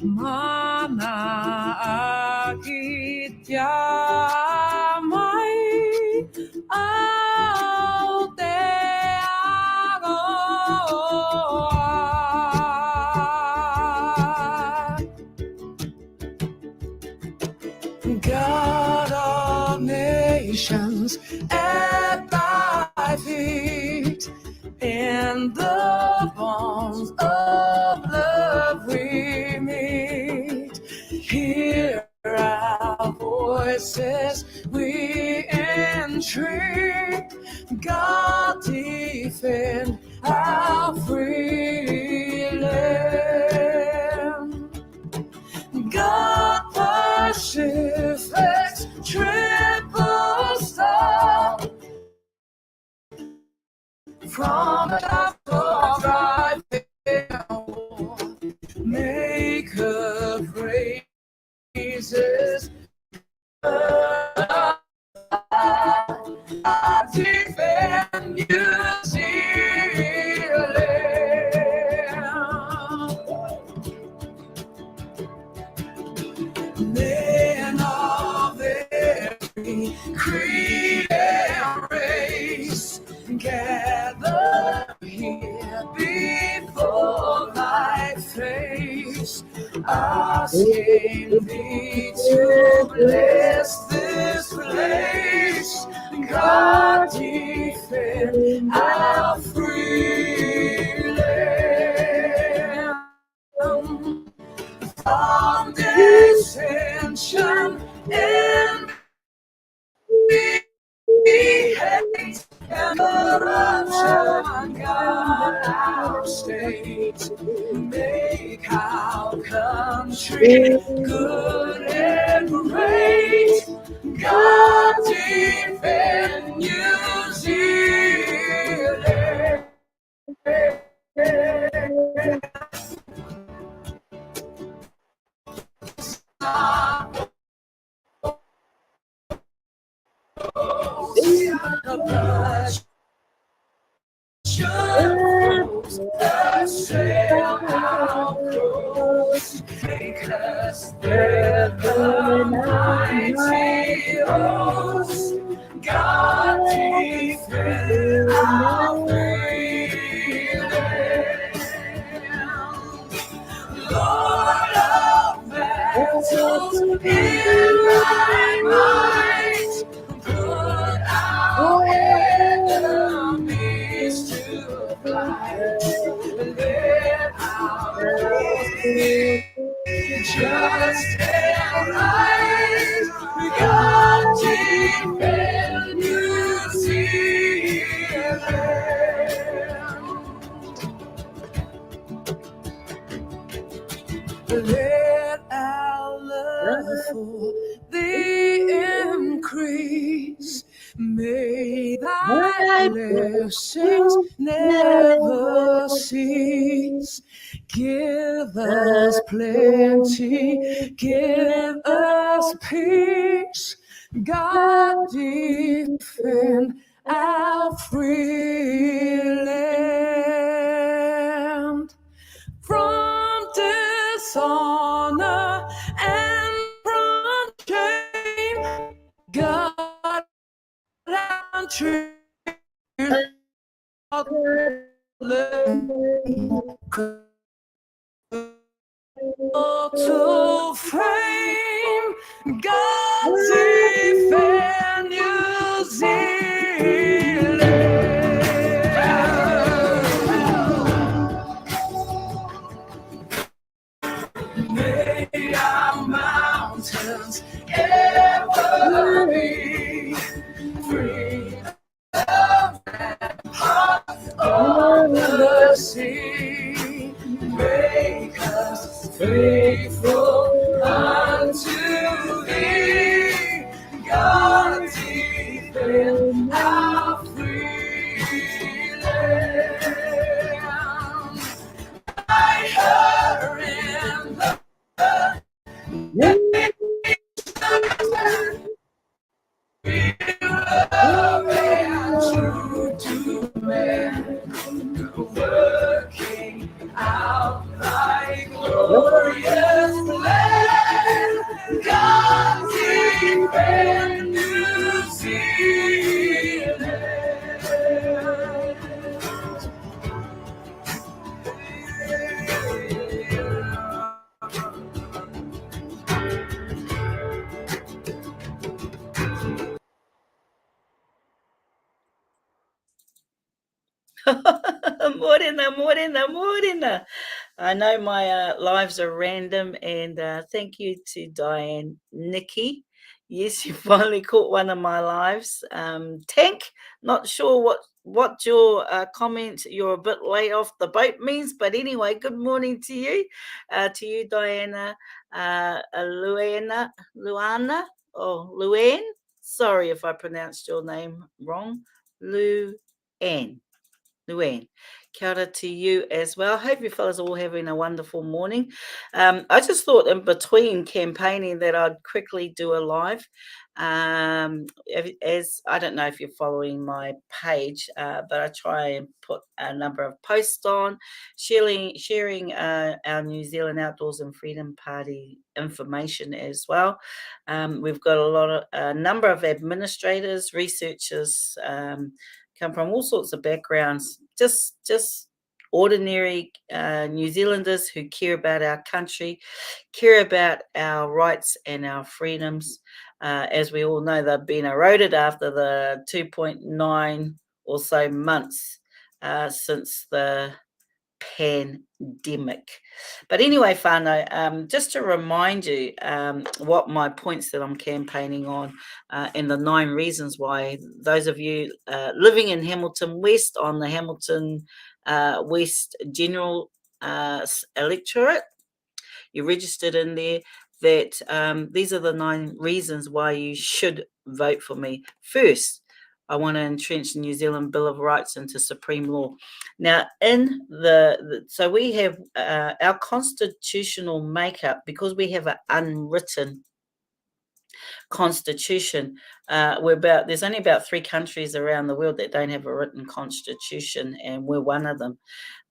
mana akityamai aoteagoa. God of nations at thy feet, in the bonds of love we meet. Hear our voices, we entreat. God defend our free land. God Pacific's triple star, from the top of thy war, make her praises. I defend you, Zealand. Men of every creed and race, gather here before thy face, asking thee to bless this place. God defend our free land from dissension and hate and corruption. God, our state, make our country good and great. God defend New Zealand. The blood shows the sail our coast, make us bear the mighty host. God defend our freedom. Lord of battles, in thy might, put our enemies to flight. Let our cause be just and right. God defend New Zealand. Let our love for thee increase. May thy blessings never cease. Give us plenty, give us peace. God defend our free land from dishonor and from shame. God and truth to fame. God defend New Zealand. May our mountains ever be free of heart on the sea. Make us faithful unto thee. Morena, morena, morena. I know my lives are random, and thank you to Diane, Nikki. Yes, you finally caught one of my lives. Tank, not sure what your comment. You're a bit late off the boat means, but anyway, good morning to you, Diana, Luana, or Luann. Sorry if I pronounced your name wrong, Luann. Luann. Kia ora to you as well. Hope you fellas are all having a wonderful morning. I just thought in between campaigning that I'd quickly do a live. As I don't know if you're following my page, but I try and put a number of posts on, sharing our New Zealand Outdoors and Freedom Party information as well. We've got a number of administrators, researchers, come from all sorts of backgrounds, just ordinary New Zealanders who care about our country, care about our rights and our freedoms. As we all know, they've been eroded after the 2.9 or so months since the pandemic. But anyway, whānau, just to remind you what my points that I'm campaigning on and the 9 reasons why those of you living in Hamilton West on the Hamilton West General Electorate, you're registered in there, that these are the 9 reasons why you should vote for me. First, I want to entrench the New Zealand Bill of Rights into supreme law. Now, in so we have our constitutional makeup, because we have an unwritten constitution. There's only about 3 countries around the world that don't have a written constitution, and we're one of them.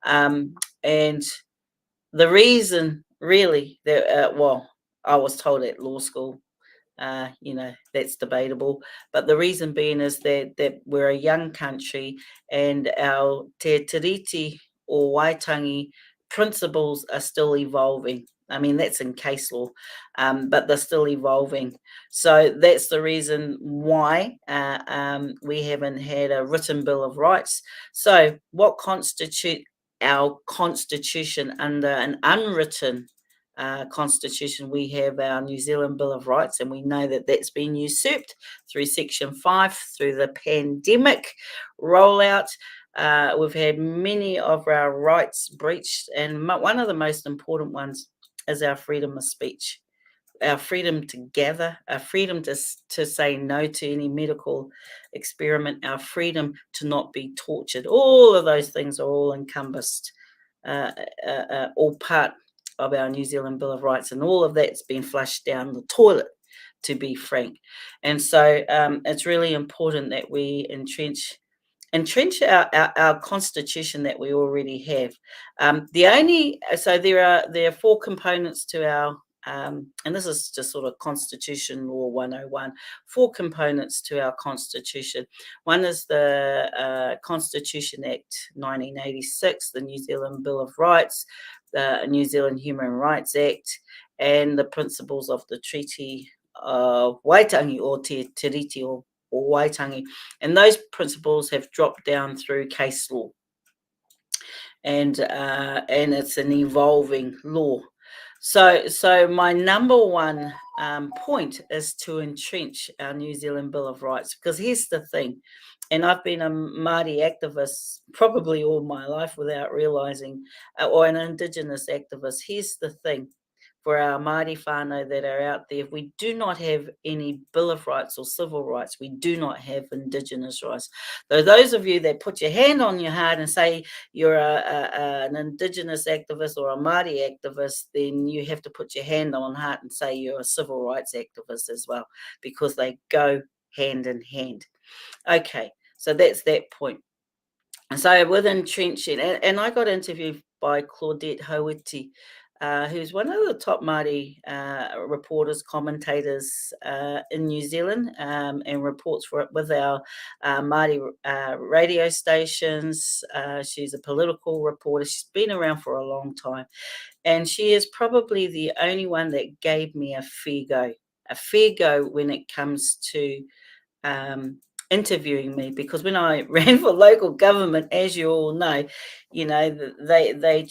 And the reason, really, that I was told at law school, that's debatable. But the reason being is that we're a young country, and our te tiriti or waitangi principles are still evolving. I mean, that's in case law, but they're still evolving. So that's the reason why we haven't had a written Bill of Rights. So what constitutes our constitution under an unwritten constitution? We have our New Zealand Bill of Rights, and we know that that's been usurped through Section 5, through the pandemic rollout. We've had many of our rights breached, and one of the most important ones is our freedom of speech, our freedom to gather, our freedom to say no to any medical experiment, our freedom to not be tortured. All of those things are all encompassed, all part of our New Zealand Bill of Rights, and all of that's been flushed down the toilet, to be frank. And so it's really important that we entrench our constitution that we already have. There are 4 components to our and this is just sort of Constitution Law 101, 4 components to our Constitution. One is the Constitution Act 1986, the New Zealand Bill of Rights, the New Zealand Human Rights Act, and the principles of the Treaty of Waitangi, or Te Tiriti, or Waitangi. And those principles have dropped down through case law. And it's an evolving law. So my number one point is to entrench our New Zealand Bill of Rights, because here's the thing, and I've been a Māori activist probably all my life without realising, or an Indigenous activist. Here's the thing, for our Māori whānau that are out there, we do not have any Bill of Rights or civil rights. We do not have Indigenous rights. So those of you that put your hand on your heart and say you're an Indigenous activist or a Māori activist, then you have to put your hand on heart and say you're a civil rights activist as well, because they go hand in hand. Okay, so that's that point. So with entrenching, and I got interviewed by Claudette Hauiti, who's one of the top Māori reporters, commentators in New Zealand, and reports for it with our Māori radio stations. She's a political reporter. She's been around for a long time, and she is probably the only one that gave me a fair go when it comes to interviewing me, because when I ran for local government, as you all know, they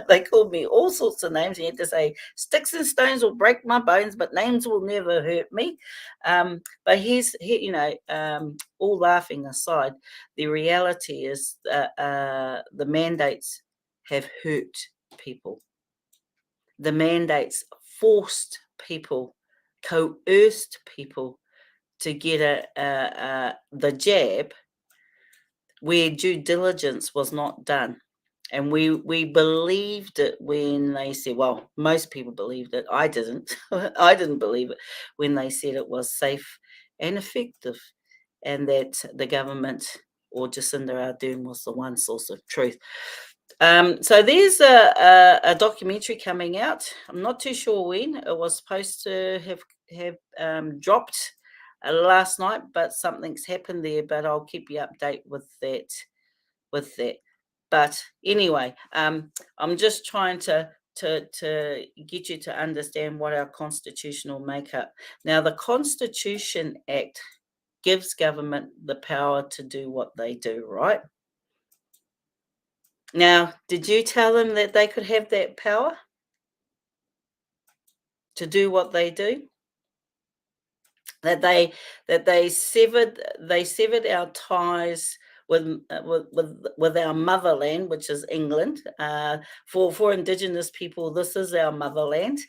they called me all sorts of names. You had to say sticks and stones will break my bones, but names will never hurt me. But all laughing aside, the reality is that the mandates have hurt people. The mandates forced people, coerced people to get the jab where due diligence was not done. And we believed it when they said, well, most people believed it. I didn't. I didn't believe it when they said it was safe and effective, and that the government or Jacinda Ardern was the one source of truth. So there's a documentary coming out. I'm not too sure when. It was supposed to have dropped last night, but something's happened there. But I'll keep you updated with that. But anyway, I'm just trying to get you to understand what our constitutional makeup. Now, the Constitution Act gives government the power to do what they do, right? Now, did you tell them that they could have that power to do what they do? That they severed our ties with our motherland, which is England. For Indigenous people, this is our motherland.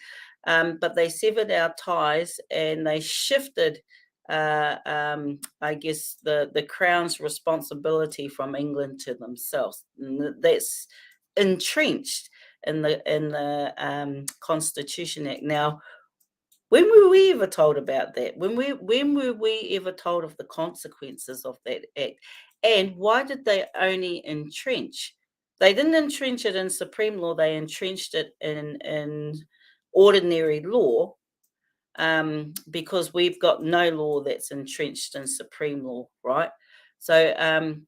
But they severed our ties and they shifted, I guess, the Crown's responsibility from England to themselves. And that's entrenched in the Constitution Act. Now, when were we ever told about that? When were we ever told of the consequences of that act? And why did they only entrench? They didn't entrench it in supreme law. They entrenched it in ordinary law, because we've got no law that's entrenched in supreme law, right? So,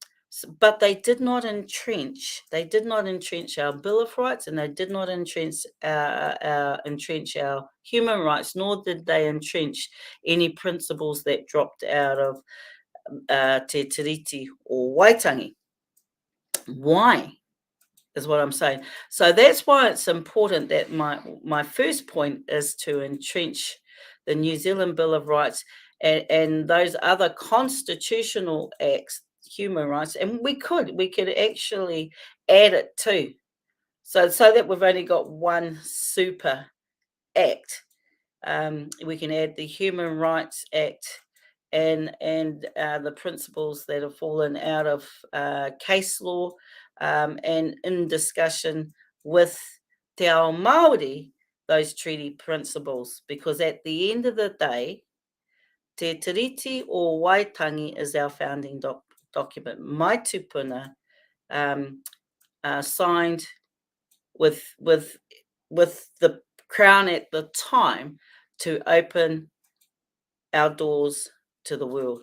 but they did not entrench. They did not entrench our Bill of Rights, and they did not entrench our human rights, nor did they entrench any principles that dropped out of Te Tiriti or Waitangi. Why? Is what I'm saying. So that's why it's important that my first point is to entrench the New Zealand Bill of Rights and those other constitutional acts, human rights, and we could actually add it too. So that we've only got one super act. We can add the Human Rights Act and the principles that have fallen out of case law, and in discussion with Te Ao Māori, those treaty principles, because at the end of the day, Te Tiriti o Waitangi is our founding document. Mai tupuna, signed with the Crown at the time to open our doors to the world.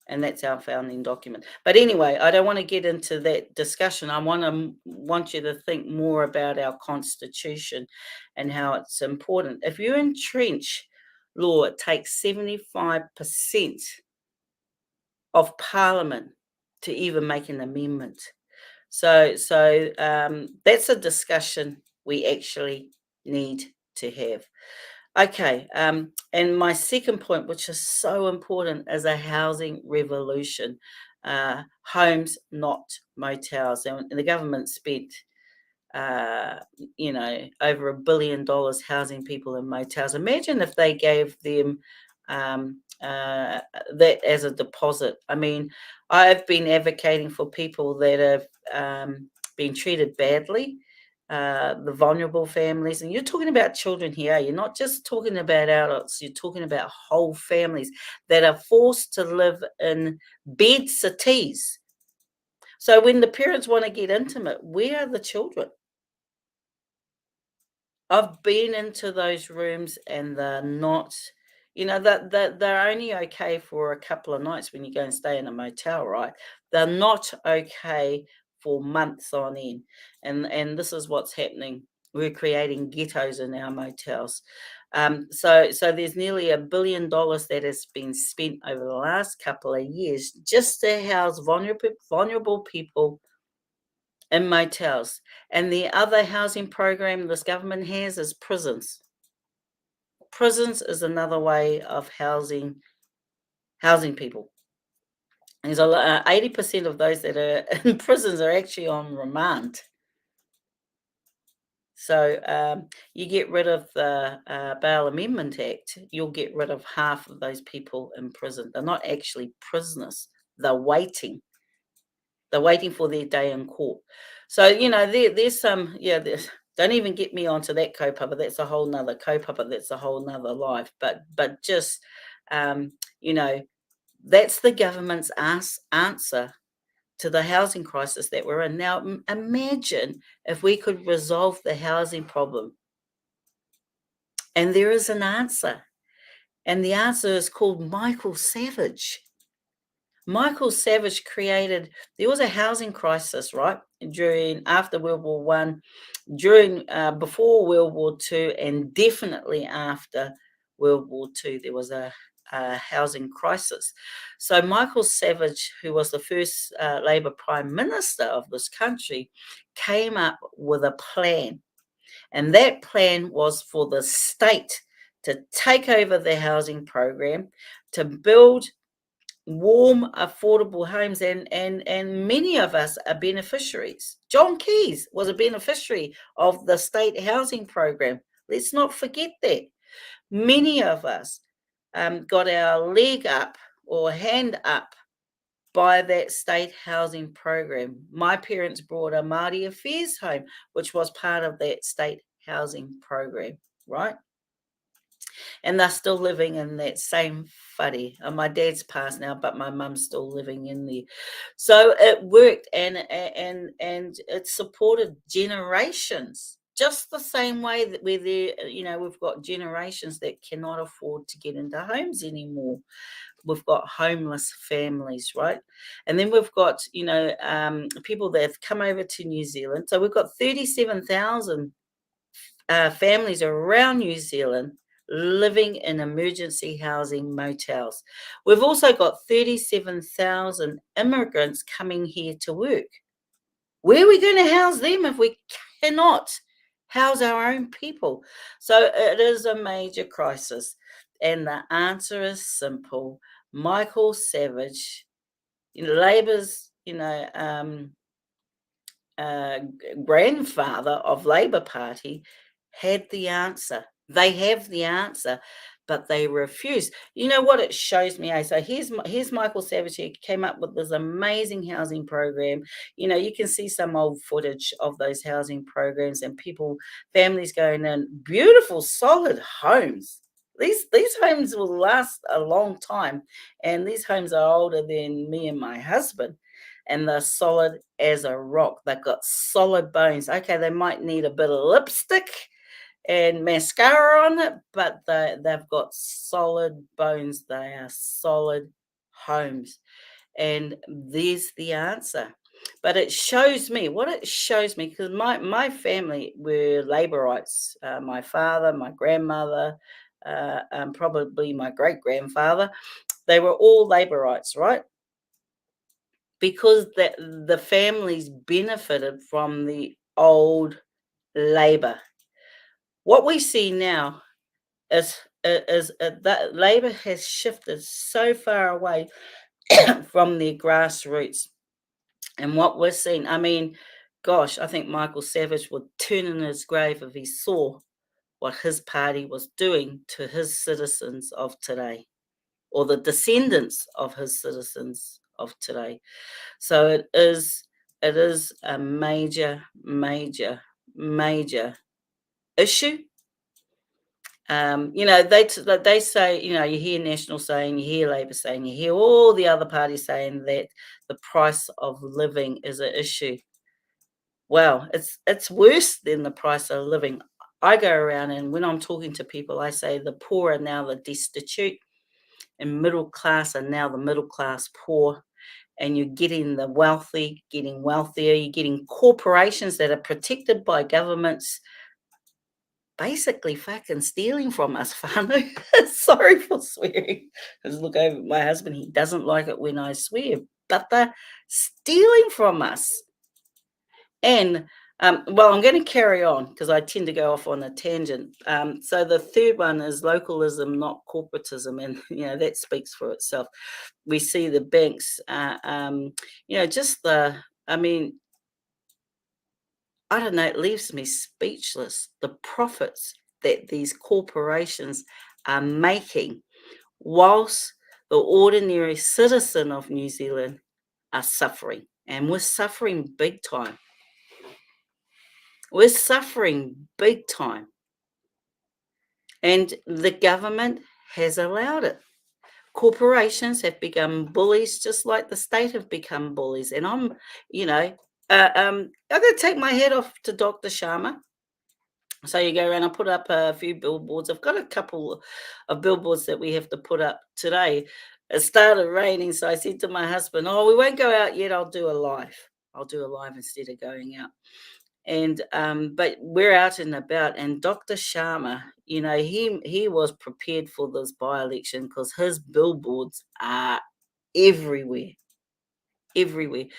And that's our founding document. But anyway, I don't want to get into that discussion. I want you to think more about our Constitution and how it's important. If you entrench law, it takes 75% of Parliament to even make an amendment. So that's a discussion we actually need to have. Okay, and my second point, which is so important, is a housing revolution. Homes, not motels. And the government spent, over $1 billion housing people in motels. Imagine if they gave them that as a deposit. I mean, I've been advocating for people that have been treated badly, the vulnerable families. And you're talking about children here. You're not just talking about adults. You're talking about whole families that are forced to live in bed cities. So when the parents want to get intimate, where are the children? I've been into those rooms and they're not, that they're only okay for a couple of nights when you go and stay in a motel, right? They're not okay for months on end. And this is what's happening. We're creating ghettos in our motels. So there's nearly $1 billion that has been spent over the last couple of years just to house vulnerable people in motels. And the other housing program this government has is prisons. Prisons is another way of housing people. There's 80% of those that are in prisons are actually on remand. So you get rid of the Bail Amendment Act, you'll get rid of half of those people in prison. They're not actually prisoners. They're waiting. They're waiting for their day in court. So, there's some, don't even get me onto that co-pupper. That's a whole nother co-pupper. That's a whole nother life. But just, that's the government's answer to the housing crisis that we're in. Now, imagine if we could resolve the housing problem. And there is an answer. And the answer is called Michael Savage. Michael Savage there was a housing crisis, right? After World War One, before World War Two, and definitely after World War Two, there was a housing crisis. So Michael Savage, who was the first Labor Prime Minister of this country, came up with a plan. And that plan was for the state to take over the housing program, to build warm, affordable homes, and many of us are beneficiaries. John Keys was a beneficiary of the state housing program. Let's not forget that. Many of us got our leg up or hand up by that state housing program. My parents brought a Māori Affairs home, which was part of that state housing program, right? And they're still living in that same whare. My dad's passed now, but my mum's still living in there. So it worked, and it supported generations. Just the same way that we've got generations that cannot afford to get into homes anymore. We've got homeless families, right? And then we've got, people that have come over to New Zealand. So we've got 37,000 families around New Zealand living in emergency housing motels. We've also got 37,000 immigrants coming here to work. Where are we going to house them if we cannot house our own people? So it is a major crisis. And the answer is simple. Michael Savage, Labor's, grandfather of Labor Party, had the answer. They have the answer, but they refuse. You know what it shows me? So here's Michael Savage. He came up with this amazing housing program. You can see some old footage of those housing programs and families going in beautiful, solid homes. These homes will last a long time, and these homes are older than me and my husband. And they're solid as a rock. They've got solid bones. Okay, they might need a bit of lipstick and mascara on it, but they've got solid bones. They are solid homes. And there's the answer. But it shows me, because my family were Laborites. My father, my grandmother, probably my great-grandfather, they were all Laborites, right? Because the families benefited from the old Labor. What we see now is that Labor has shifted so far away from their grassroots. And what we're seeing, gosh, I think Michael Savage would turn in his grave if he saw what his party was doing to his citizens of today, or the descendants of his citizens of today. So it is a major, major, major issue. They say, you hear National saying, you hear Labor saying, you hear all the other parties saying that the price of living is an issue. Well, it's worse than the price of living. I go around, and when I'm talking to people, I say the poor are now the destitute, and middle class are now the middle class poor. And you're getting the wealthy getting wealthier. You're getting corporations that are protected by governments basically fucking stealing from us, whānau. Sorry for swearing. Just look over at my husband. He doesn't like it when I swear, but they're stealing from us. And well, I'm going to carry on because I tend to go off on a tangent. So the third one is localism, not corporatism, and that speaks for itself. We see the banks, just I mean, I don't know, it leaves me speechless. The profits that these corporations are making, whilst the ordinary citizen of New Zealand are suffering, and we're suffering big time. We're suffering big time. And the government has allowed it. Corporations have become bullies just like the state have become bullies. And I'm going to take my head off to Dr. Sharma. So you go around, I put up a few billboards. I've got a couple of billboards that we have to put up today. It started raining, so I said to my husband, we won't go out yet. I'll do a live. I'll do a live instead of going out. And but we're out and about, and Dr. Sharma, he was prepared for this by-election because his billboards are everywhere. He's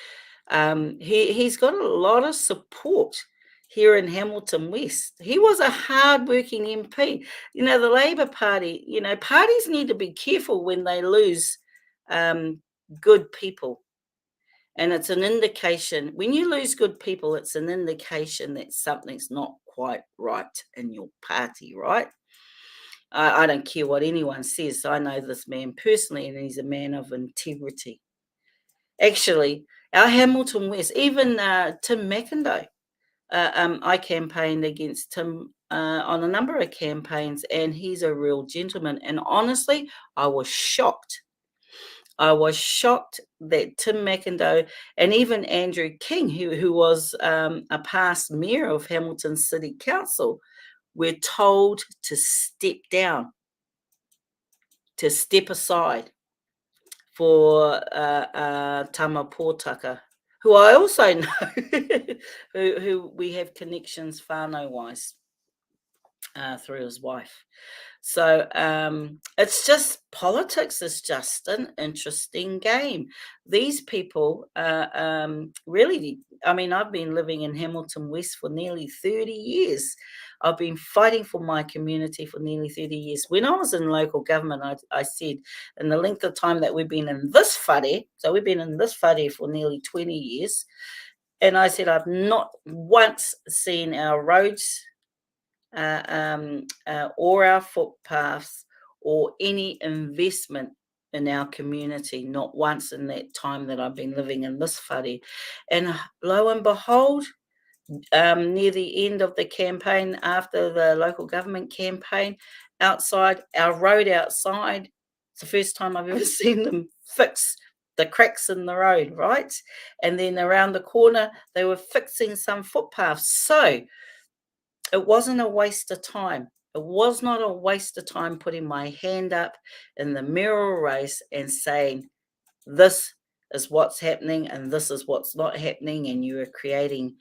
got a lot of support here in Hamilton West. He was a hard-working MP. The Labour Party, parties need to be careful when they lose good people. And it's an indication, when you lose good people, it's an indication that something's not quite right in your party, right? I don't care what anyone says. I know this man personally, and he's a man of integrity. Actually, our Hamilton West, even Tim McIndoe, I campaigned against Tim on a number of campaigns, and he's a real gentleman. And honestly, I was shocked. That Tim McIndoe and even Andrew King, who was a past mayor of Hamilton City Council, were told to step down, to step aside for Tama Pōtaka, who I also know, who we have connections whānau-wise through his wife. So it's just, politics is just an interesting game. These people really, I've been living in Hamilton West for nearly 30 years. I've been fighting for my community for nearly 30 years. When I was in local government, I said, in the length of time that we've been in this whare, so we've been in this whare for nearly 20 years, and I said, I've not once seen our roads or our footpaths or any investment in our community, not once in that time that I've been living in this whare. And lo and behold, near the end of the campaign, after the local government campaign, outside, our road outside, it's the first time I've ever seen them fix the cracks in the road, right? And then around the corner, they were fixing some footpaths. So it wasn't a waste of time. It was not a waste of time putting my hand up in the mayoral race and saying, this is what's happening and this is what's not happening, and you are creating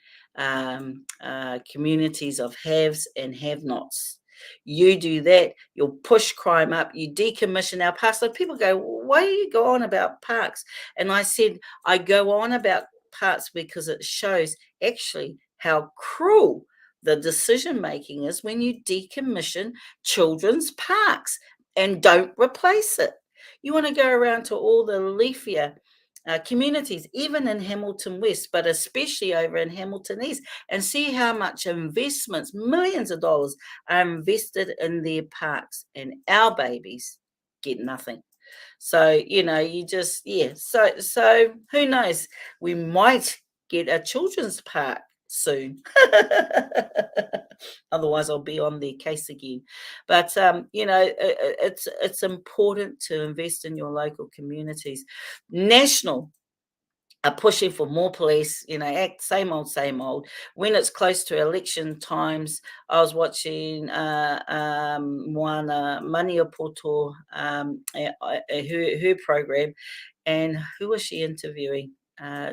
communities of haves and have-nots. You do that, you'll push crime up, you decommission our parks. So people go, why do you go on about parks? And I said, I go on about parks because it shows actually how cruel the decision making is when you decommission children's parks and don't replace it. You want to go around to all the leafier communities, even in Hamilton West, but especially over in Hamilton East, and see how much investments, millions of dollars, are invested in their parks, and our babies get nothing. So, you just, so who knows? We might get a children's park soon. Otherwise I'll be on their case again. But it's important to invest in your local communities. National are pushing for more police, act same old. When it's close to election times, I was watching Moana Maniapoto, her program, and who was she interviewing?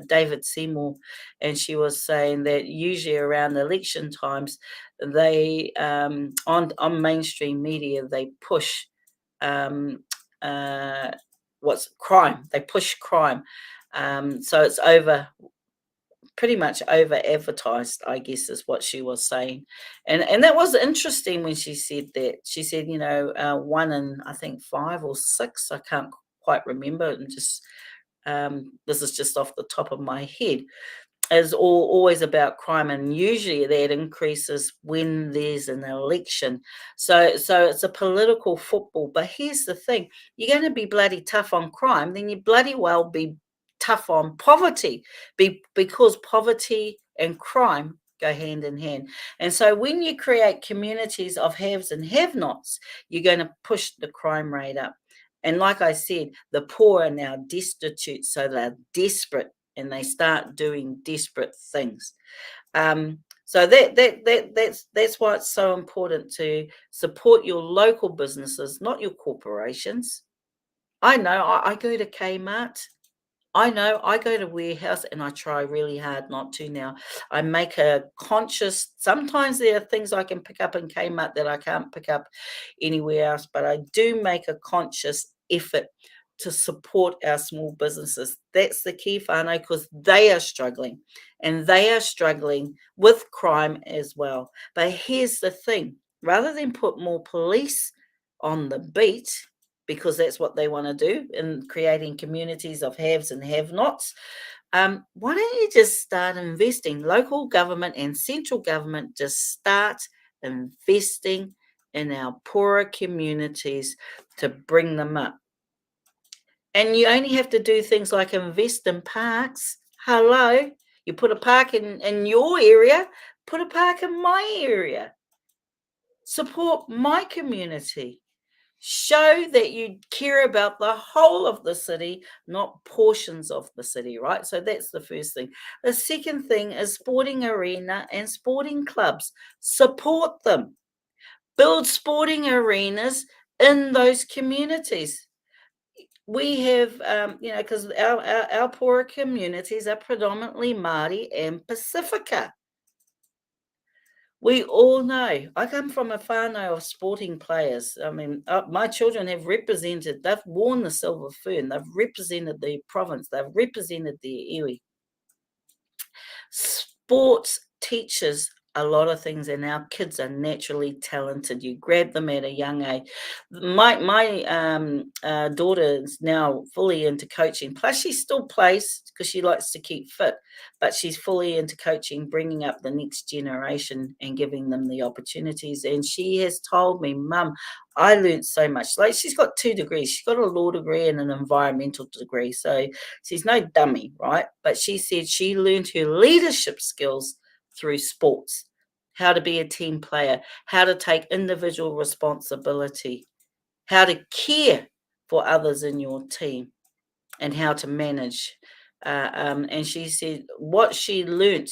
David Seymour, and she was saying that usually around election times, they on mainstream media they push what's crime. They push crime, so it's pretty much over advertised, I guess, is what she was saying. And that was interesting when she said that. She said, one in, I think, 5 or 6, I can't quite remember, and just this is just off the top of my head, is always about crime, and usually that increases when there's an election. So it's a political football. But here's the thing: you're going to be bloody tough on crime, then you bloody well be tough on poverty, because poverty and crime go hand in hand. And so when you create communities of haves and have-nots, you're going to push the crime rate up. And like I said, the poor are now destitute, so they're desperate, and they start doing desperate things. So that's why it's so important to support your local businesses, not your corporations. I know I go to Kmart. I know I go to Warehouse, and I try really hard not to now. I make a conscious, sometimes there are things I can pick up in Kmart that I can't pick up anywhere else, but I do make a conscious effort to support our small businesses. That's the key, whānau, because they are struggling, and they are struggling with crime as well. But here's the thing: rather than put more police on the beat, because that's what they want to do in creating communities of haves and have-nots, why don't you just start investing? Local government and central government just start investing in our poorer communities to bring them up. And you only have to do things like invest in parks. Hello, you put a park in your area, put a park in my area. Support my community. Show that you care about the whole of the city, not portions of the city, right? So that's the first thing. The second thing is sporting arena and sporting clubs. Support them. Build sporting arenas in those communities. We have, because our poorer communities are predominantly Māori and Pacifica. We all know. I come from a whānau of sporting players. I mean, my children have represented, they've worn the silver fern, they've represented the province, they've represented the iwi. Sports teaches a lot of things, and our kids are naturally talented. You grab them at a young age. My daughter is now fully into coaching. Plus, she still plays because she likes to keep fit, but she's fully into coaching, bringing up the next generation and giving them the opportunities. And she has told me, Mum, I learned so much. Like, she's got 2 degrees. She's got a law degree and an environmental degree. So she's no dummy, right? But she said she learned her leadership skills through sports, how to be a team player, how to take individual responsibility, how to care for others in your team, and how to manage. And she said what she learnt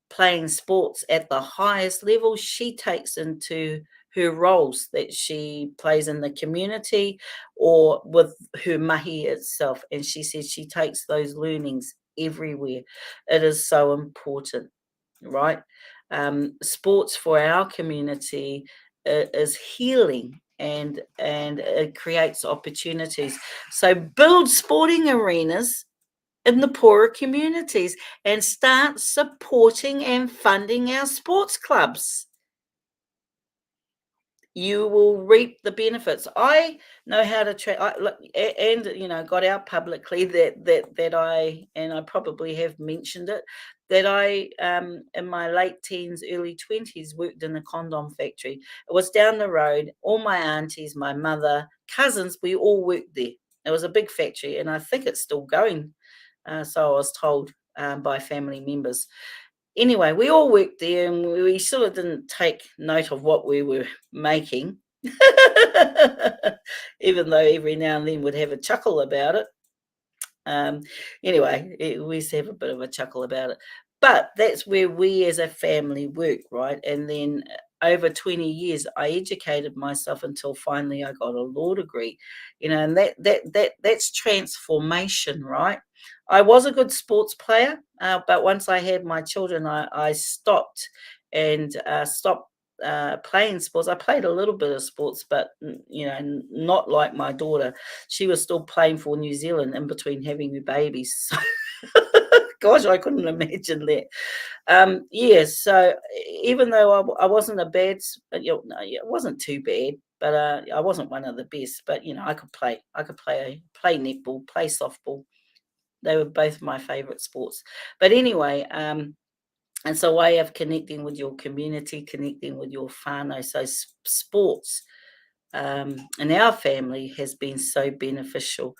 playing sports at the highest level, she takes into her roles that she plays in the community or with her mahi itself. And she said she takes those learnings everywhere. It is so important, right? Sports for our community is healing, and it creates opportunities. So build sporting arenas in the poorer communities and start supporting and funding our sports clubs. You will reap the benefits. I know how to got out publicly that I probably have mentioned it, that I in my late teens, early 20s worked in a condom factory. It was down the road. All my aunties, my mother, cousins, we all worked there. It was a big factory, and I think it's still going. So I was told by family members. Anyway, we all worked there, and we sort of didn't take note of what we were making, even though every now and then we'd have a chuckle about it. Anyway, we used to have a bit of a chuckle about it. But that's where we as a family work, right? And then over 20 years, I educated myself until finally I got a law degree, and that's transformation, right? I was a good sports player, but once I had my children, I stopped and stopped playing sports. I played a little bit of sports, but not like my daughter. She was still playing for New Zealand in between having her babies. So, gosh, I couldn't imagine that. Yeah, so even though I wasn't a bad, no, it wasn't too bad, but I wasn't one of the best. But I could play. I could play netball, play softball. They were both my favourite sports. But anyway, it's a way of connecting with your community, connecting with your whānau. So sports in our family has been so beneficial,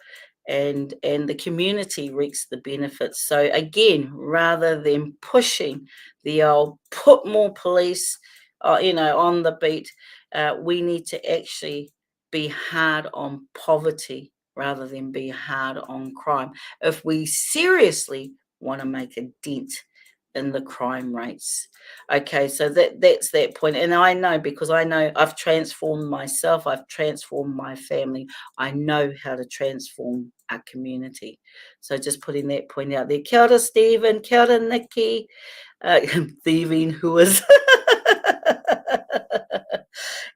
and the community reaps the benefits. So again, rather than pushing the old put more police, on the beat, we need to actually be hard on poverty rather than be hard on crime if we seriously want to make a dent in the crime rates. Okay, so that's that point. And I know, because I know I've transformed myself, I've transformed my family. I know how to transform our community. So just putting that point out there. Kia ora, Stephen. Kia ora, Nikki. Thieving who is.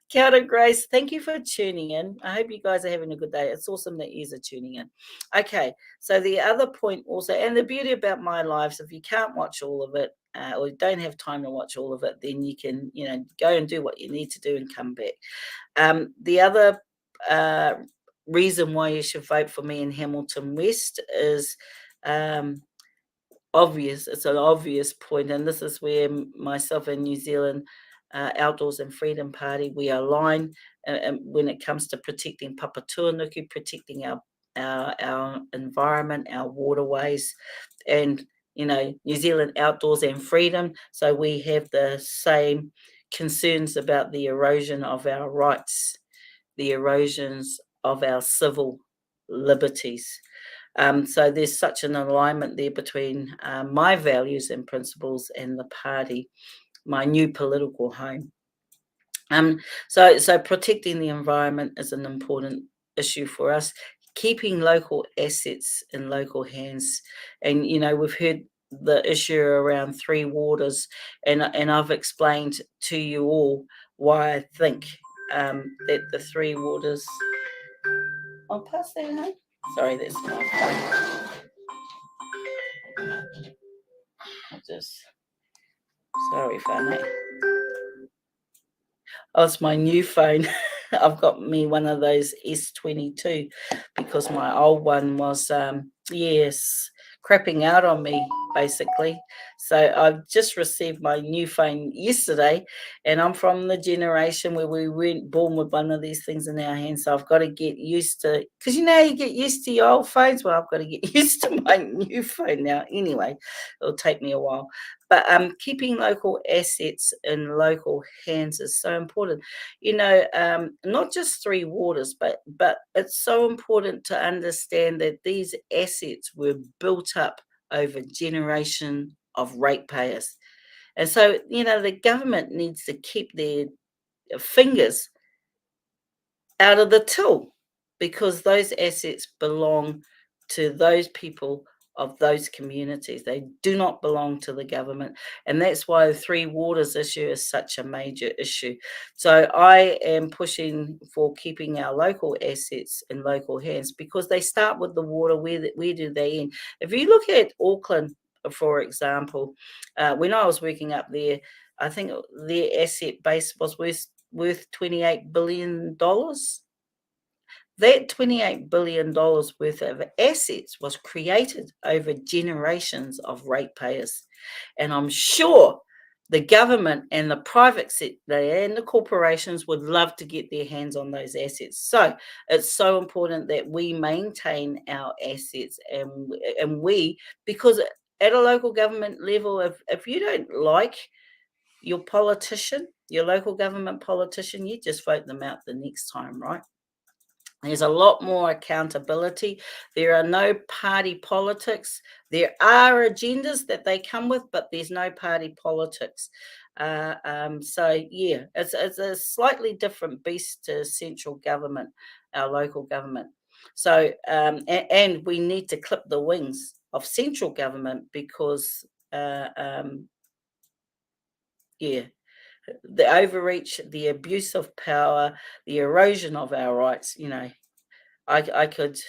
Kia ora, Grace. Thank you for tuning in. I hope you guys are having a good day. It's awesome that you are tuning in. Okay, so the other point also, and the beauty about my lives, if you can't watch all of it, or don't have time to watch all of it, then you can, go and do what you need to do and come back. The other reason why you should vote for me in Hamilton West is obvious. It's an obvious point, and this is where myself and New Zealand Outdoors and Freedom Party, we align when it comes to protecting Papatūānuku, protecting our environment, our waterways, and New Zealand Outdoors and Freedom. So we have the same concerns about the erosion of our rights, the erosions of our civil liberties. So there's such an alignment there between my values and principles and the party, my new political home. So protecting the environment is an important issue for us. Keeping local assets in local hands, and we've heard the issue around Three Waters, and I've explained to you all why I think that the Three Waters. I'll pass that home. Sorry, that's my phone. Sorry, whānau. Oh, it's my new phone. I've got me one of those S22 because my old one was, crapping out on me, basically. So I've just received my new phone yesterday, and I'm from the generation where we weren't born with one of these things in our hands. So I've got to get used to, because you get used to your old phones. Well, I've got to get used to my new phone now. Anyway, it'll take me a while. But keeping local assets in local hands is so important. Not just Three Waters, but it's so important to understand that these assets were built up over generation of ratepayers. And so, the government needs to keep their fingers out of the till, because those assets belong to those people of those communities. They do not belong to the government. And that's why the Three Waters issue is such a major issue. So I am pushing for keeping our local assets in local hands, because they start with the water. Where do they end? If you look at Auckland, for example, when I was working up there, I think their asset base was worth $28 billion. That $28 billion worth of assets was created over generations of ratepayers. And I'm sure the government and the private sector and the corporations would love to get their hands on those assets. So it's so important that we maintain our assets, and because at a local government level, if you don't like your politician, your local government politician, you just vote them out the next time, right? There's a lot more accountability. There are no party politics. There are agendas that they come with, but there's no party politics. It's a slightly different beast to central government, our local government. So, and we need to clip the wings of central government because, the overreach, the abuse of power, the erosion of our rights, I could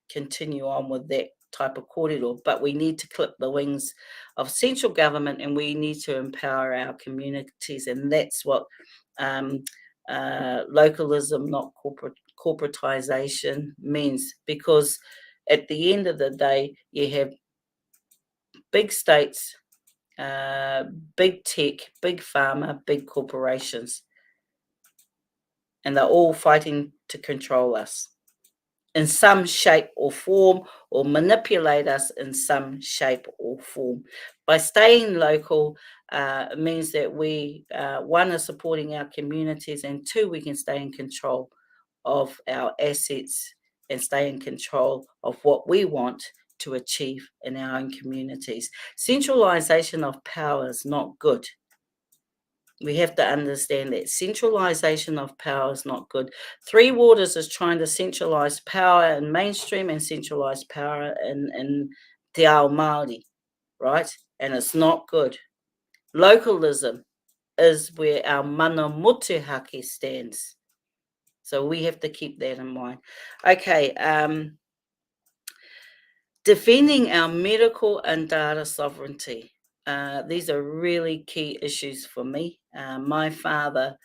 continue on with that type of kōrero, but we need to clip the wings of central government and we need to empower our communities, and that's what localism, not corporatization, means, because at the end of the day, you have big states, big tech, big pharma, big corporations, and they're all fighting to control us in some shape or form, or manipulate us in some shape or form. By staying local, means that we, one, are supporting our communities, and two, we can stay in control of our assets and stay in control of what we want to achieve in our own communities. Centralisation of power is not good. We have to understand that centralisation of power is not good. Three Waters is trying to centralise power in mainstream and centralise power in Te Ao Māori, right? And it's not good. Localism is where our mana motuhake stands. So we have to keep that in mind. Okay, defending our medical and data sovereignty. These are really key issues for me. My father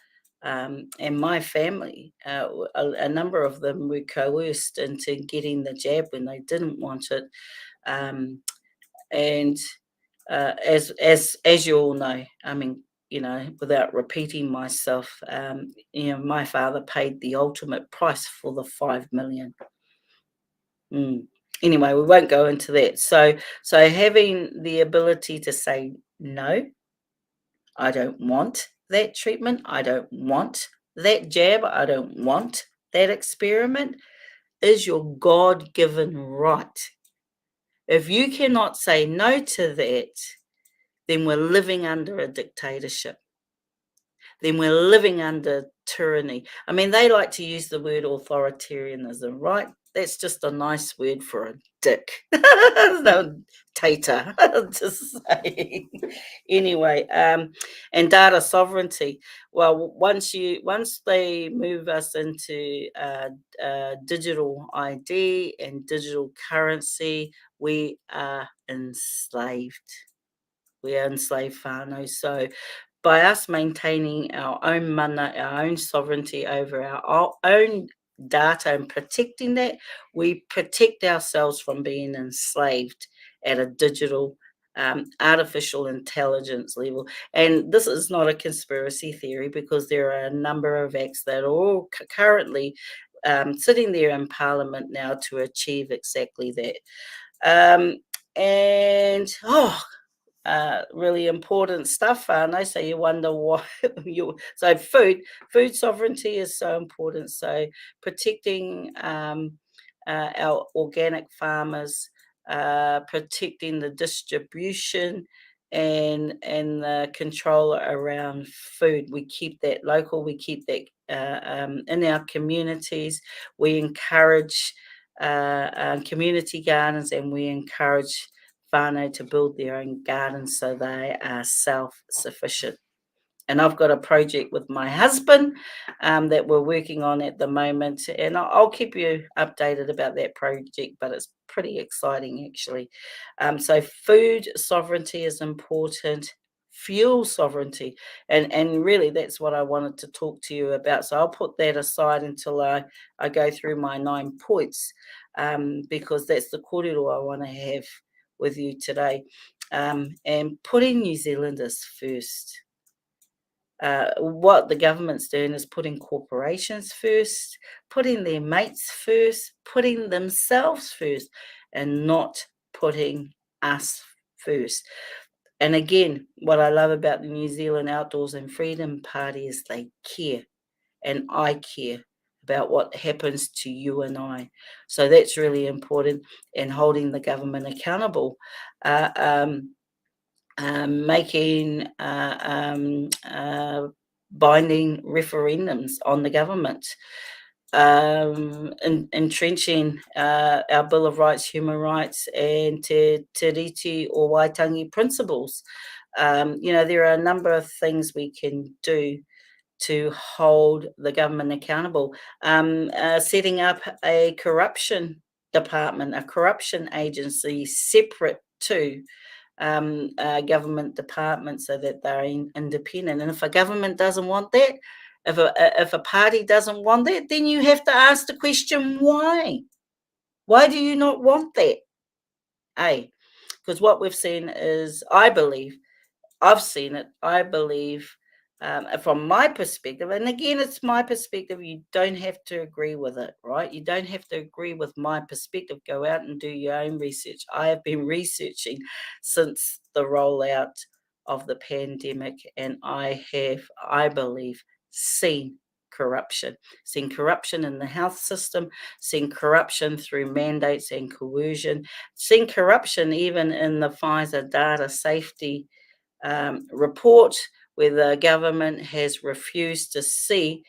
and my family, a number of them were coerced into getting the jab when they didn't want it. And as you all know, I mean, without repeating myself, my father paid the ultimate price for the 5 million. Anyway, we won't go into that. So having the ability to say, no, I don't want that treatment. I don't want that jab. I don't want that experiment, is your God-given right. If you cannot say no to that, then we're living under a dictatorship. Then we're living under tyranny. I mean, they like to use the word authoritarianism, right? That's just a nice word for a dick. No, tater, just saying. Anyway, and data sovereignty. Well, once they move us into digital ID and digital currency, we are enslaved. We are enslaved whānau. So by us maintaining our own mana, our own sovereignty over our own data and protecting that, we protect ourselves from being enslaved at a digital artificial intelligence level. And this is not a conspiracy theory, because there are a number of acts that are all currently sitting there in Parliament now to achieve exactly that. Really important stuff, and I say you wonder why so food sovereignty is so important. So protecting our organic farmers, protecting the distribution and the control around food. We keep that local, we keep that in our communities. We encourage community gardens, and we encourage whānau to build their own gardens so they are self-sufficient. And I've got a project with my husband that we're working on at the moment, and I'll keep you updated about that project, but it's pretty exciting actually. So food sovereignty is important, fuel sovereignty, and really that's what I wanted to talk to you about. So I'll put that aside until I go through my 9 points, because that's the kōrero I want to have with you today, and putting New Zealanders first. What the government's doing is putting corporations first, putting their mates first, putting themselves first, and not putting us first. And again, what I love about the New Zealand Outdoors and Freedom Party is they care, and I care about what happens to you and I. So that's really important, and holding the government accountable. Making binding referendums on the government. entrenching our Bill of Rights, human rights, and Te Riti o Waitangi principles. There are a number of things we can do to hold the government accountable. Setting up a corruption department, a corruption agency separate to government departments so that they're independent. And if a government doesn't want that, if a party doesn't want that, then you have to ask the question, why? Why do you not want that? Because what we've seen is, I've seen it, I believe, from my perspective, and again, it's my perspective. You don't have to agree with it, right? You don't have to agree with my perspective. Go out and do your own research. I have been researching since the rollout of the pandemic, and I believe, seen corruption in the health system, seen corruption through mandates and coercion, seen corruption even in the Pfizer data safety report, where the government has refused to see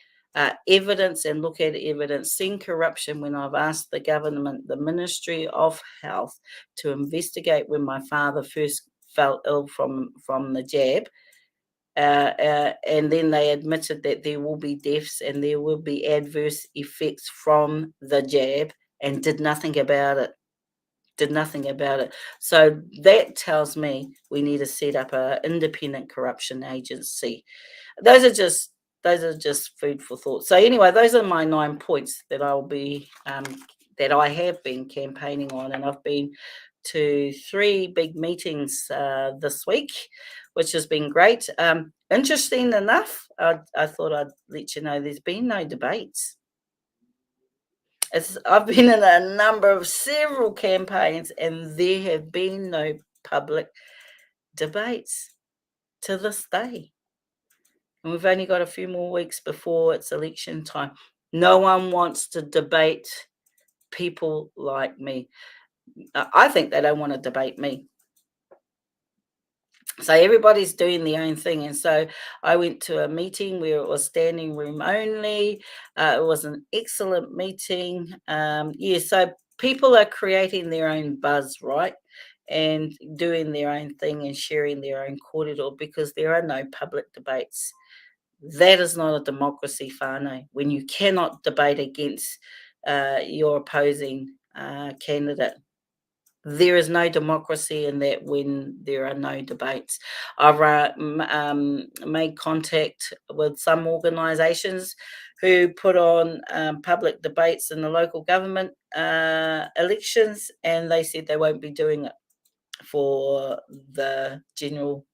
evidence and look at evidence, seen corruption when I've asked the government, the Ministry of Health, to investigate when my father first fell ill from the jab. And then they admitted that there will be deaths and there will be adverse effects from the jab, and did nothing about it. So that tells me we need to set up an independent corruption agency. Those are just food for thought. So anyway, those are my 9 points that that I have been campaigning on, and I've been to 3 big meetings this week, which has been great. Interesting enough, I thought I'd let you know there's been no debates. I've been in a number of several campaigns, and there have been no public debates to this day. And we've only got a few more weeks before it's election time. No one wants to debate people like me. I think they don't want to debate me. So everybody's doing their own thing. And so I went to a meeting where it was standing room only. It was an excellent meeting. So people are creating their own buzz, right? And doing their own thing and sharing their own corridor, because there are no public debates. That is not a democracy, whānau, when you cannot debate against your opposing candidate. There is no democracy in that when there are no debates. I've made contact with some organisations who put on public debates in the local government elections, and they said they won't be doing it for the general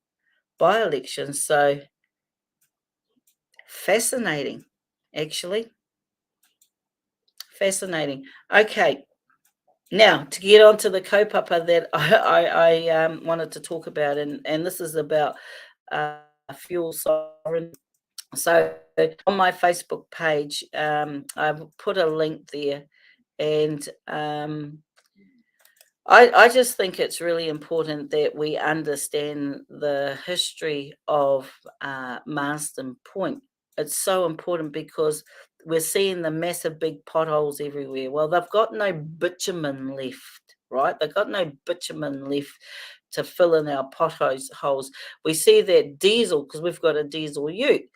by-elections. So fascinating, actually. Fascinating. Okay. Now, to get on to the kaupapa that I wanted to talk about, and this is about fuel sovereignty. So on my Facebook page, I've put a link there, and I just think it's really important that we understand the history of Marsden Point. It's so important because we're seeing the massive big potholes everywhere. Well, they've got no bitumen left, right? They've got no bitumen left to fill in our potholes. We see that diesel, because we've got a diesel ute,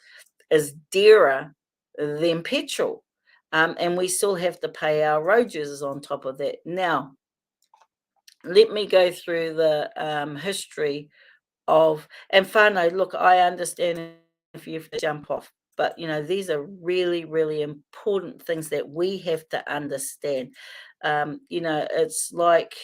is dearer than petrol. And we still have to pay our road users on top of that. Now, let me go through the history of, and whānau, look, I understand if you have to jump off, but these are really, really important things that we have to understand. It's like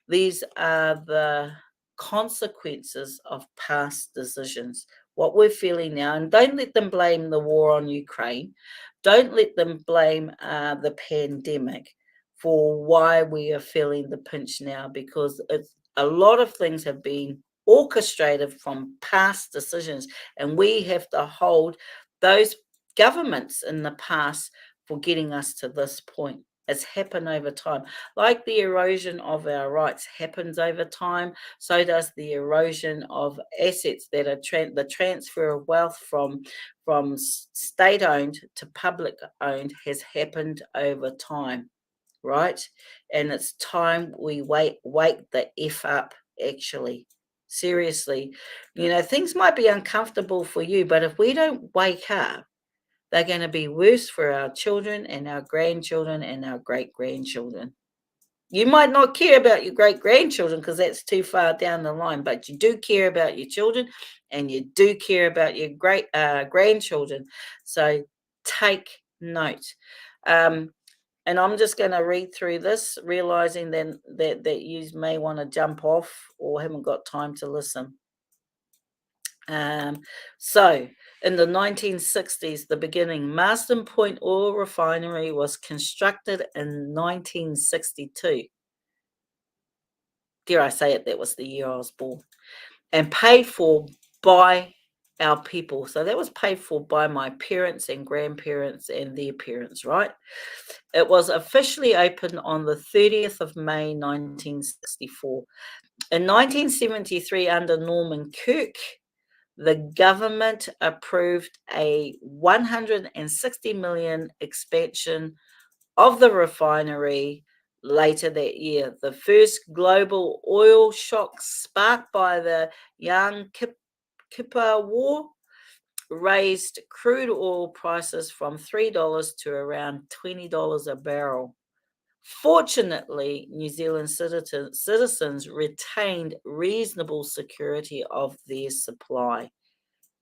these are the consequences of past decisions, what we're feeling now. And don't let them blame the war on Ukraine. Don't let them blame the pandemic for why we are feeling the pinch now, because a lot of things have been orchestrated from past decisions, and we have to hold those governments in the past for getting us to this point. It's happened over time. Like the erosion of our rights happens over time, so does the erosion of assets that are the transfer of wealth from state-owned to public-owned has happened over time, right? And it's time we wake the F up, actually. Seriously. Things might be uncomfortable for you, but if we don't wake up, they're going to be worse for our children and our grandchildren and our great-grandchildren. You might not care about your great-grandchildren because that's too far down the line, but you do care about your children and you do care about your grandchildren. So take note. And I'm just going to read through this, realizing then that you may want to jump off or haven't got time to listen. So in the 1960s, the beginning, Marsden Point Oil Refinery was constructed in 1962. Dare I say it, that was the year I was born. And paid for by our people. So that was paid for by my parents and grandparents and their parents, right? It was officially opened on the 30th of May, 1964. In 1973, under Norman Kirk, the government approved a 160 million expansion of the refinery later that year. The first global oil shock sparked by the Yom Kippur War raised crude oil prices from $3 to around $20 a barrel. Fortunately, New Zealand citizens retained reasonable security of their supply.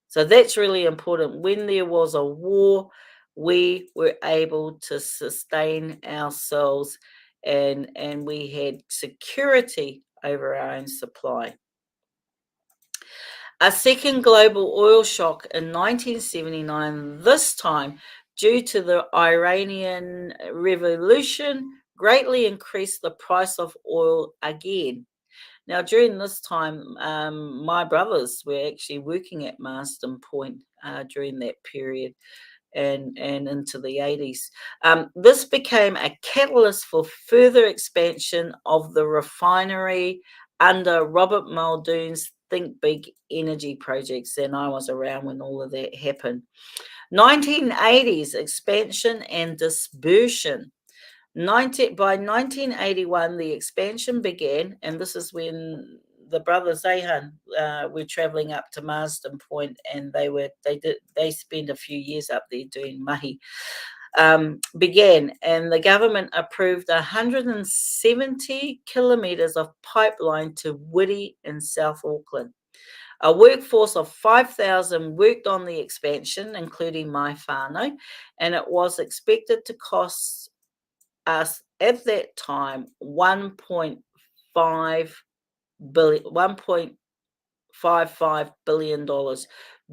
So that's really important. When there was a war, we were able to sustain ourselves and we had security over our own supply. A second global oil shock in 1979, this time due to the Iranian Revolution, greatly increased the price of oil again. Now, during this time, my brothers were actually working at Marsden Point during that period and into the 80s. This became a catalyst for further expansion of the refinery under Robert Muldoon's Think Big Energy projects, and I was around when all of that happened. 1980s expansion and dispersion. By 1981, the expansion began, and this is when the brothers Ahan were travelling up to Marsden Point, and they spent a few years up there doing mahi. Began, and the government approved 170 kilometres of pipeline to Whitty in South Auckland. A workforce of 5,000 worked on the expansion, including my whānau, and it was expected to cost us at that time $1.55 billion.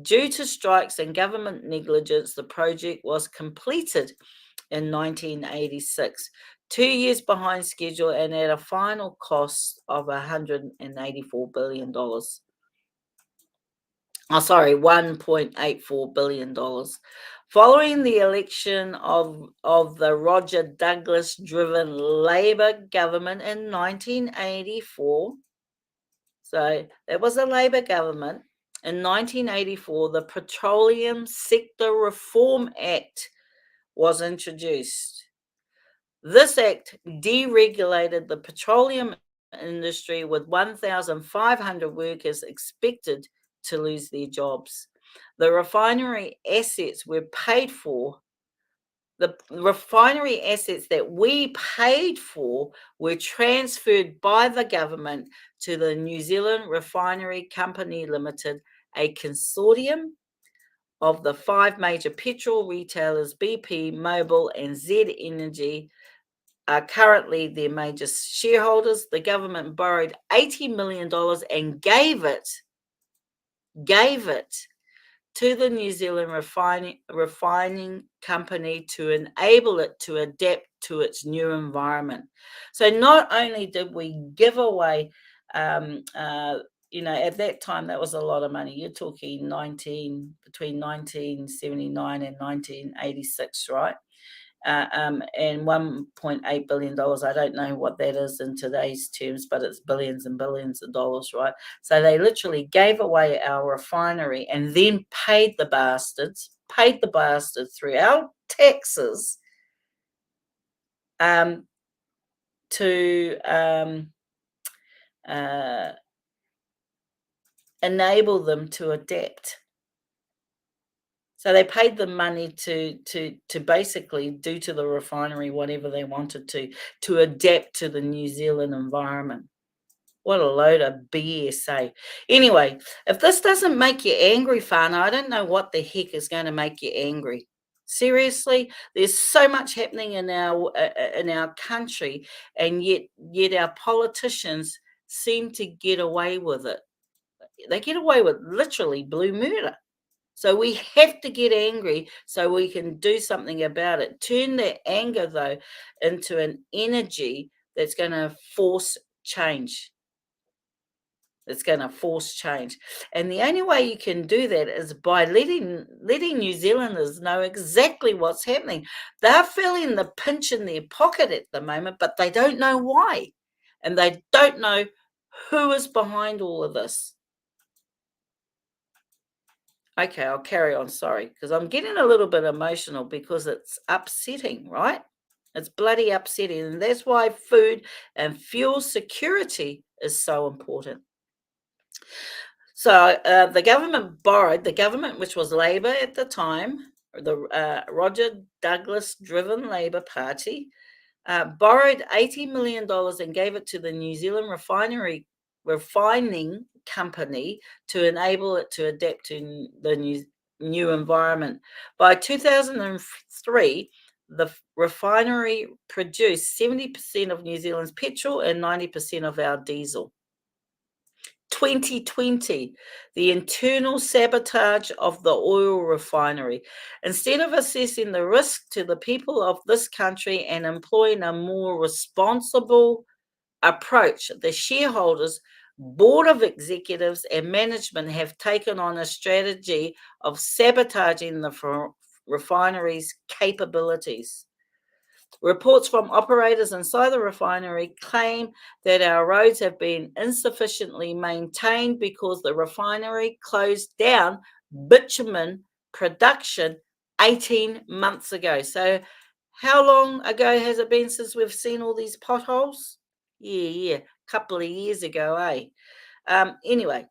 Due to strikes and government negligence, the project was completed in 1986, 2 years behind schedule and at a final cost of $184 billion. $1.84 billion. Following the election of the Roger Douglas-driven Labour government in 1984, so that was a Labour government, in 1984, the Petroleum Sector Reform Act was introduced. This act deregulated the petroleum industry with 1,500 workers expected to lose their jobs. The refinery assets were paid for. The refinery assets that we paid for were transferred by the government to the New Zealand Refinery Company Limited, a consortium of the 5 major petrol retailers, BP, Mobil, and Z Energy, are currently their major shareholders. The government borrowed $80 million and gave it to the New Zealand refining company to enable it to adapt to its new environment. So not only did we give away, at that time, that was a lot of money. You're talking between 1979 and 1986, right? and $1.8 billion. I don't know what that is in today's terms, but it's billions and billions of dollars, right? So they literally gave away our refinery and then paid the bastards through our taxes to enable them to adapt. So they paid them money to basically do to the refinery whatever they wanted to adapt to the New Zealand environment. What a load of BS, eh? Anyway, if this doesn't make you angry, Whānau, I don't know what the heck is going to make you angry. Seriously, there's so much happening in our country, and yet our politicians seem to get away with it. They get away with literally blue murder. So we have to get angry so we can do something about it. Turn that anger, though, into an energy that's going to force change. It's going to force change. And the only way you can do that is by letting New Zealanders know exactly what's happening. They're feeling the pinch in their pocket at the moment, but they don't know why. And they don't know who is behind all of this. Okay, I'll carry on, sorry, because I'm getting a little bit emotional because it's upsetting, right? It's bloody upsetting, and that's why food and fuel security is so important. So the government, which was Labor at the time, the Roger Douglas-driven Labor Party, borrowed $80 million and gave it to the New Zealand refining company to enable it to adapt to the new environment. By 2003, the refinery produced 70% of New Zealand's petrol and 90% of our diesel. 2020, the internal sabotage of the oil refinery. Instead of assessing the risk to the people of this country and employing a more responsible approach, the shareholders, board of executives, and management have taken on a strategy of sabotaging the refinery's capabilities. Reports from operators inside the refinery claim that our roads have been insufficiently maintained because the refinery closed down bitumen production 18 months ago. So how long ago has it been since we've seen all these potholes? Yeah, a couple of years ago, eh? Anyway,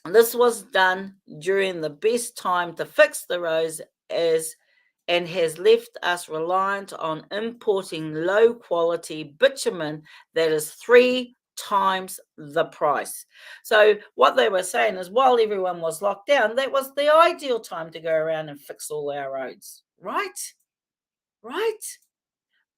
this was done during the best time to fix the roads and has left us reliant on importing low quality bitumen that is 3 times the price. So what they were saying is while everyone was locked down, that was the ideal time to go around and fix all our roads, right?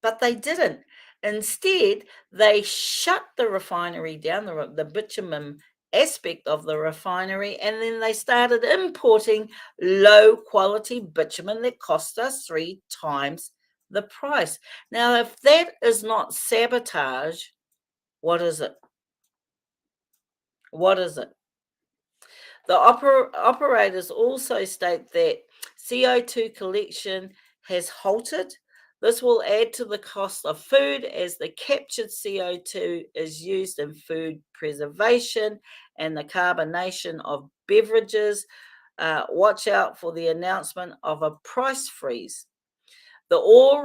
But they didn't. Instead, they shut the refinery down, the bitumen aspect of the refinery, and then they started importing low quality bitumen that cost us 3 times the price. Now, if that is not sabotage, what is it? What is it? The operators also state that CO2 collection has halted. This will add to the cost of food as the captured CO2 is used in food preservation and the carbonation of beverages. Watch out for the announcement of a price freeze. The oil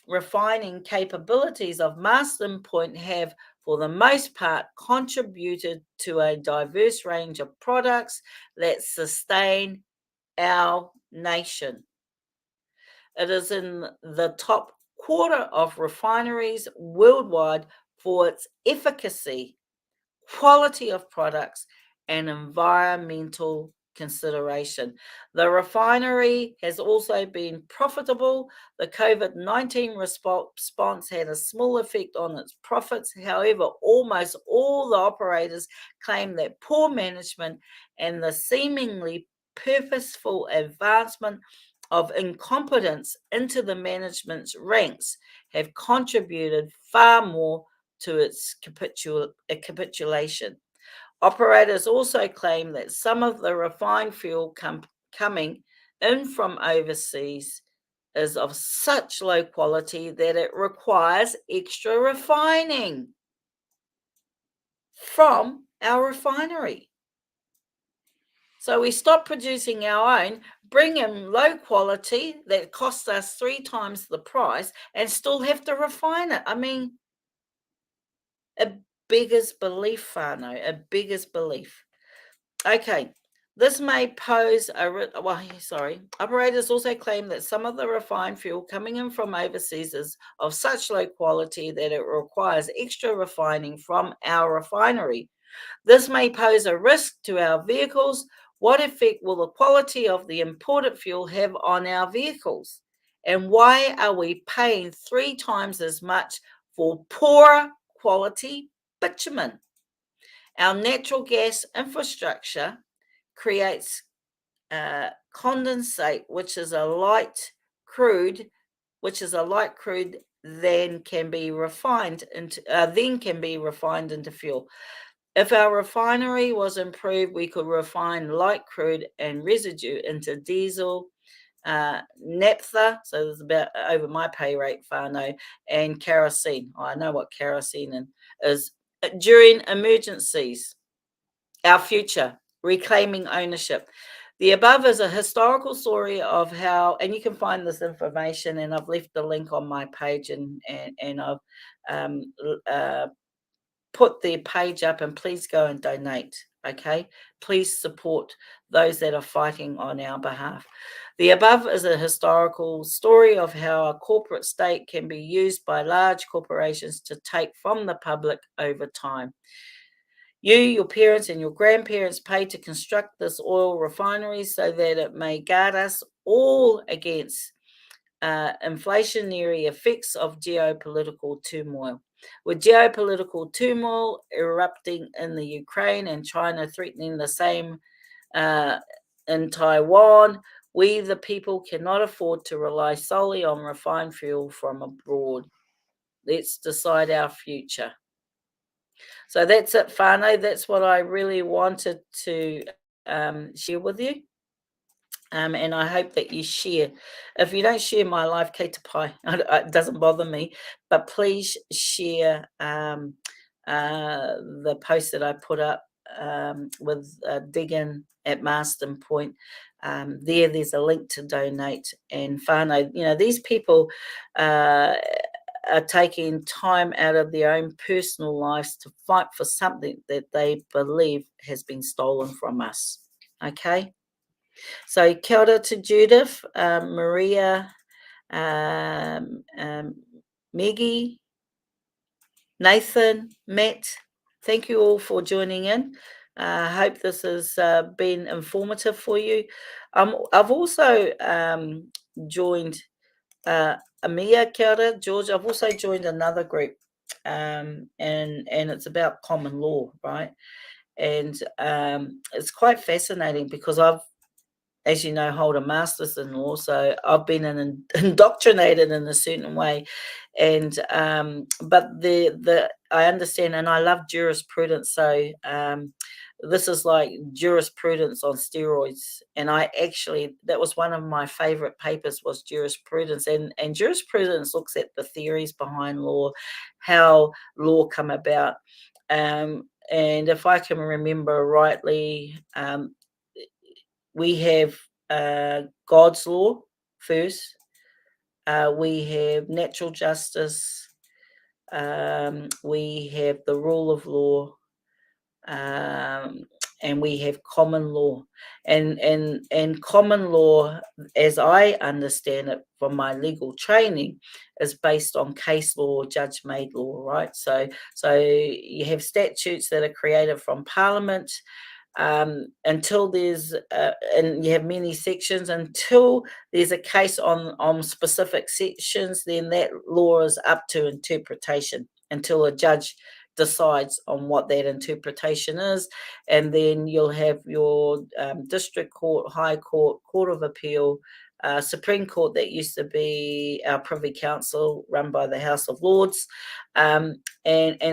refining capabilities of Marsden Point have, for the most part, contributed to a diverse range of products that sustain our nation. It is in the top quarter of refineries worldwide for its efficacy, quality of products, and environmental consideration. The refinery has also been profitable. The COVID-19 response had a small effect on its profits. However, almost all the operators claim that poor management and the seemingly purposeful advancement of incompetence into the management's ranks have contributed far more to its capitulation. Operators also claim that some of the refined fuel coming in from overseas is of such low quality that it requires extra refining from our refinery. So we stop producing our own, bring in low quality that costs us 3 times the price, and still have to refine it. I mean, a biggest belief, whānau, a biggest belief. Okay, this may pose operators also claim that some of the refined fuel coming in from overseas is of such low quality that it requires extra refining from our refinery. This may pose a risk to our vehicles. What effect will the quality of the imported fuel have on our vehicles? And why are we paying 3 times as much for poor quality bitumen? Our natural gas infrastructure creates condensate, which is a light crude, then can be refined into fuel. If our refinery was improved, we could refine light crude and residue into diesel, naphtha, so there's about over my pay rate, whānau, and kerosene. I know what kerosene is. During emergencies, our future, reclaiming ownership. The above is a historical story of how, and you can find this information, and I've left the link on my page, and I've put their page up, and please go and donate. Okay, please support those that are fighting on our behalf. The above is a historical story of how a corporate state can be used by large corporations to take from the public over time. You, your parents, and your grandparents paid to construct this oil refinery so that it may guard us all against inflationary effects of geopolitical turmoil. With geopolitical turmoil erupting in the Ukraine and China threatening the same in Taiwan, we, the people, cannot afford to rely solely on refined fuel from abroad. Let's decide our future. So that's it, whānau. That's what I really wanted to share with you. And I hope that you share. If you don't share my live, kei te pai, it doesn't bother me, but please share the post that I put up with Diggin at Marston Point. There's a link to donate. And whānau, these people are taking time out of their own personal lives to fight for something that they believe has been stolen from us. Okay? So kia ora to Judith, Maria, Maggie, Nathan, Matt. Thank you all for joining in. I hope this has been informative for you. I've also joined Amia, kia ora, George. I've also joined another group, and it's about common law, right? And it's quite fascinating because I've, as you know, hold a master's in law, so I've been indoctrinated in a certain way, and but I understand, and I love jurisprudence. So this is like jurisprudence on steroids, and that was one of my favorite papers, was jurisprudence, and jurisprudence looks at the theories behind law, how law come about, and if I can remember rightly, we have God's law first. We have natural justice. We have the rule of law, and we have common law. And common law, as I understand it from my legal training, is based on case law, judge-made law, right? So you have statutes that are created from Parliament. Until there's and you have many sections, until there's a case on specific sections, then that law is up to interpretation until a judge decides on what that interpretation is. And then you'll have your district court, high court, court of appeal, Supreme Court, that used to be our Privy Council run by the House of Lords. And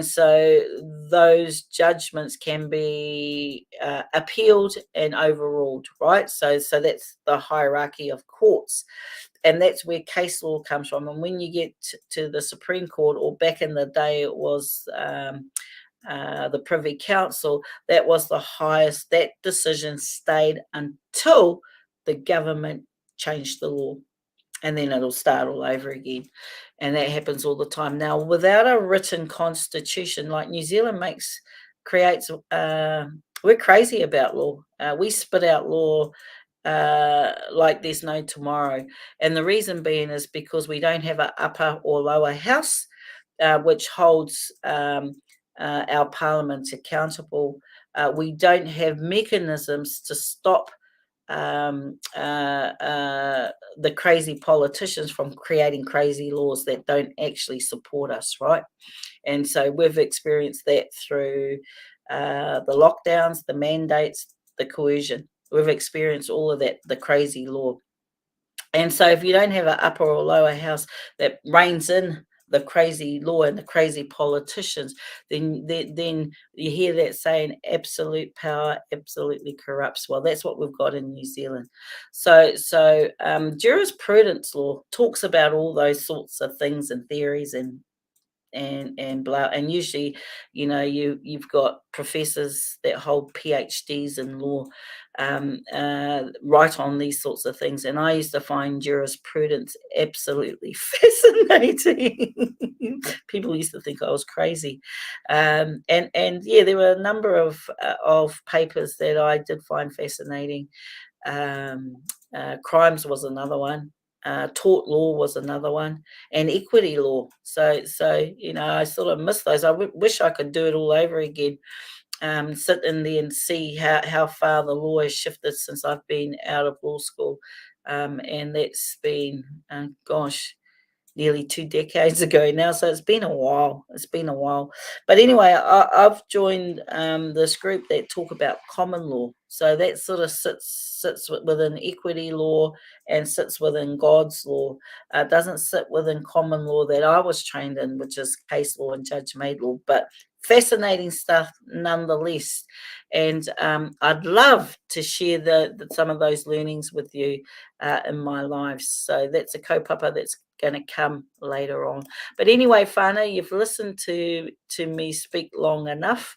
so those judgments can be appealed and overruled, right? So that's the hierarchy of courts. and that's where case law comes from. And when you get to the Supreme Court, or back in the day it was the Privy Council, that was the highest. That decision stayed until the government changed the law, and then it'll start all over again. And that happens all the time. Now, without a written constitution, like New Zealand creates, we're crazy about law. We spit out law like there's no tomorrow. And the reason being is because we don't have an upper or lower house, which holds our parliament accountable. We don't have mechanisms to stop the crazy politicians from creating crazy laws that don't actually support us, right? And so we've experienced that through the lockdowns, the mandates, the coercion. We've experienced all of that, the crazy law. And so if you don't have an upper or lower house that reins in the crazy law and the crazy politicians, then you hear that saying, absolute power absolutely corrupts. Well, that's what we've got in New Zealand. So jurisprudence law talks about all those sorts of things and theories and blah. And usually, you've got professors that hold PhDs in law, write on these sorts of things. And I used to find jurisprudence absolutely fascinating. People used to think I was crazy. And yeah, there were a number of papers that I did find fascinating. Crimes was another one. Tort law was another one, and equity law. So I sort of miss those. I wish I could do it all over again. Sit in there and see how far the law has shifted since I've been out of law school, and that's been nearly 2 decades ago now. So it's been a while. But anyway, I've joined this group that talk about common law. So that sort of sits within equity law and sits within God's law. Doesn't sit within common law that I was trained in, which is case law and judge-made law. But fascinating stuff nonetheless. And I'd love to share some of those learnings with you in my life. So that's a kaupapa that's going to come later on. But anyway, Whānau, you've listened to me speak long enough.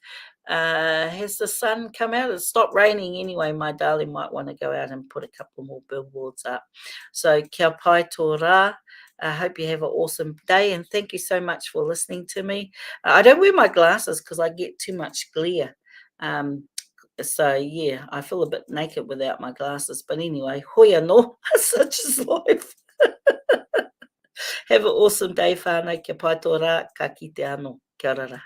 Has the sun come out? It's stopped raining anyway. My darling might want to go out and put a couple more billboards up. So kia pai tō rā. I hope you have an awesome day, and thank you so much for listening to me. I don't wear my glasses because I get too much glare. So yeah, I feel a bit naked without my glasses. But anyway, hui anō, such is life. Have an awesome day, whānau. Kia pai tō rā, ka kite anō. Kia ora.